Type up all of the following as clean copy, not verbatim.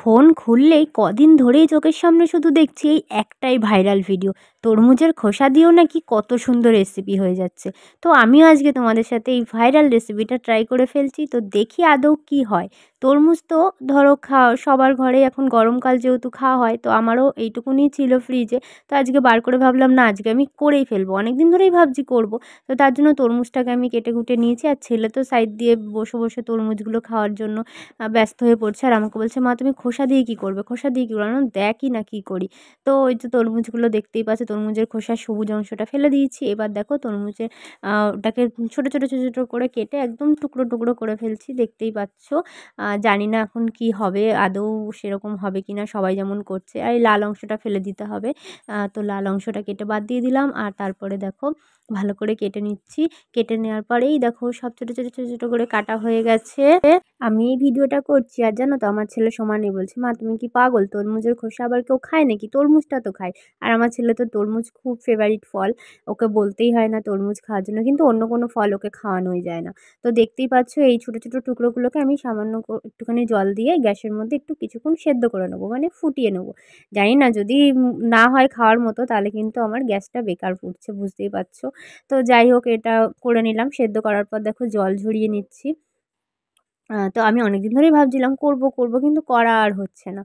Phone খুললেই কদিন ধরেই চোখের সামনে শুধু দেখছি এই একটাই ভাইরাল ভিডিও। তরমুজের খোসা দিয়েও নাকি কত সুন্দর রেসিপি হয়ে যাচ্ছে। তো আমিও আজকে তোমাদের সাথে এই ভাইরাল রেসিপিটা ট্রাই করে ফেলছি, তো দেখি আদৌ কি হয়। তরমুজ তো ধরো সবার ঘরেই এখন গরমকাল যেহেতু খাওয়া হয়, তো আমারও এইটুকুনি ছিল ফ্রিজে। তো আজকে বার করে ভাবলাম না, আজকে আমি করেই ফেলবো, অনেক দিন ধরেই ভাবছি করব। তো তার জন্য তরমুজটাকে আমি কেটে কুটে নিয়েছি, আর ছেলে তো সাইড দিয়ে বসে বসে তরমুজগুলো খাওয়ার জন্য ব্যস্ত হয়ে পড়ছে, আর আমাকে বলছে, মা তুমি খোসা দিয়ে কী করবে, খোসা দিয়ে কী করবে? আমি বললাম, দেখই না কী করি। তো ওই যে তরমুজগুলো দেখতেই পাচ্ছ, তরমুজের খোসার সবুজ অংশটা ফেলে দিয়েছি। এবার দেখো তরমুজের ওটাকে ছোটো ছোটো ছোটো ছোটো করে কেটে একদম টুকরো টুকরো করে ফেলছি, দেখতেই পাচ্ছ। জানি না এখন কি হবে, আদৌ সেরকম হবে কি না, সবাই যেমন করছে। আর এই লাল অংশটা ফেলে দিতে হবে। তো লাল অংশটা কেটে বাদ দিয়ে দিলাম, আর তারপরে দেখো ভালো করে কেটে নিচ্ছি। কেটে নেওয়ার পরেই দেখো সব ছোটো ছোটো ছোটো ছোটো করে কাটা হয়ে গেছে। আমি এই ভিডিওটা করছি, আর জানো তো আমার ছেলে সমানেই বলছে, মা তুমি কি পাগল, তরমুজের খোসা আবার কেউ খায় নাকি, তরমুজটা তো খায়। আর আমার ছেলে তো তরমুজ খুব ফেভারিট ফল, ওকে বলতেই হয় না তরমুজ খাওয়ার জন্য, কিন্তু অন্য কোনো ফল ওকে খাওয়ানোই যায় না। তো দেখতেই পাচ্ছ এই ছোটো ছোটো টুকরোগুলোকে আমি সামান্য একটুখানি জল দিয়ে গ্যাসের মধ্যে একটু কিছুক্ষণ সেদ্ধ করে নেবো, মানে ফুটিয়ে নেবো। জানি না যদি না হয় খাওয়ার মতো, তাহলে কিন্তু আমার গ্যাসটা বেকার ফুটছে, বুঝতেই পারছো। তো যাই হোক, এটা করে নিলাম। সেদ্ধ করার পর দেখো জল ঝরিয়ে নিচ্ছি। তো আমি অনেকদিন ধরেই ভাবছিলাম করব করব, কিন্তু করা আর হচ্ছে না।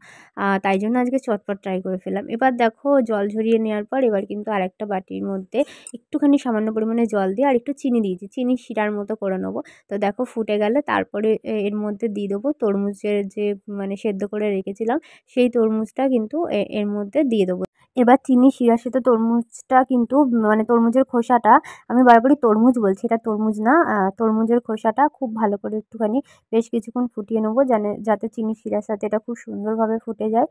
তাই জন্য আজকে চটপট ট্রাই করে ফেললাম। এবার দেখো জল ঝরিয়ে নেওয়ার পর এবার কিন্তু আরেকটা বাটির মধ্যে একটুখানি সামান্য পরিমাণে জল দিয়ে আর একটু চিনি দিয়েছি। চিনি শিরার মতো করে নেবো। তো দেখো ফুটে গেলে তারপরে এর মধ্যে দিয়ে দেবো তরমুজের যে মানে সেদ্ধ করে রেখেছিলাম, সেই তরমুজটা কিন্তু এর মধ্যে দিয়ে দেবো। এবার চিনি শিরার সাথে তরমুজটা কিন্তু মানে তরমুজের খোসাটা, আমি বারবারই তরমুজ বলছি, এটা তরমুজ না, তরমুজের খোসাটা খুব ভালো করে একটুখানি বেশ কিছুক্ষণ ফুটিয়ে নেবো, যাতে চিনি শিরার সাথে এটা খুব সুন্দরভাবে ফুটে যায়।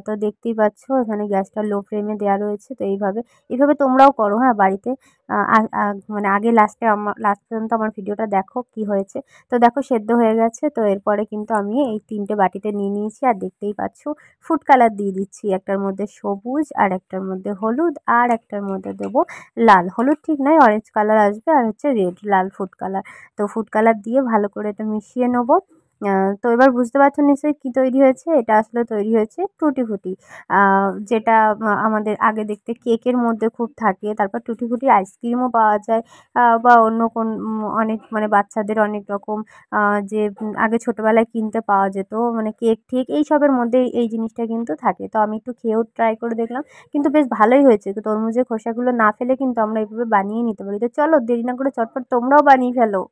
তো দেখতেই পাচ্ছ এখানে গ্যাসটা লো ফ্লেমে দেওয়া রয়েছে। তো এইভাবে তোমরাও করো, হ্যাঁ, বাড়িতে। মানে আগে লাস্ট পর্যন্ত আমার ভিডিওটা দেখো কি হয়েছে। তো দেখো সেদ্ধ হয়ে গেছে। তো এরপরে কিন্তু আমি এই 3টে বাটিতে নিয়ে নিয়েছি, আর দেখতেই পাচ্ছ ফুড কালার দিয়ে দিচ্ছি। একটার মধ্যে সবুজ, আর একটার মধ্যে হলুদ, আর একটার মধ্যে দেবো লাল। হলুদ ঠিক নয়, অরেঞ্জ কালার আসবে, আর হচ্ছে রেড, লাল ফুড কালার। তো ফুড কালার দিয়ে ভালো করে এটা মিশিয়ে নেবো। তো এবার বুঝতে পারছো নিশ্চয়ই কী তৈরি হয়েছে। এটা আসলে তৈরি হয়েছে টুটি ফুটি, যেটা আমাদের আগে দেখতে কেকের মধ্যে খুব থাকে। তারপর টুটি ফুটির আইসক্রিমও পাওয়া যায়, বা অন্য অনেক মানে বাচ্চাদের অনেক রকম যে আগে ছোটোবেলায় কিনতে পাওয়া যেত, মানে কেক ঠিক এইসবের মধ্যে এই জিনিসটা কিন্তু থাকে। তো আমি একটু খেয়েও ট্রাই করে দেখলাম, কিন্তু বেশ ভালোই হয়েছে। তো তরমুজের খোসাগুলো না ফেলে কিন্তু আমরা এইভাবে বানিয়ে নিতে পারি। তো চলো দেরি না করে চটপট তোমরাও বানিয়ে ফেলো।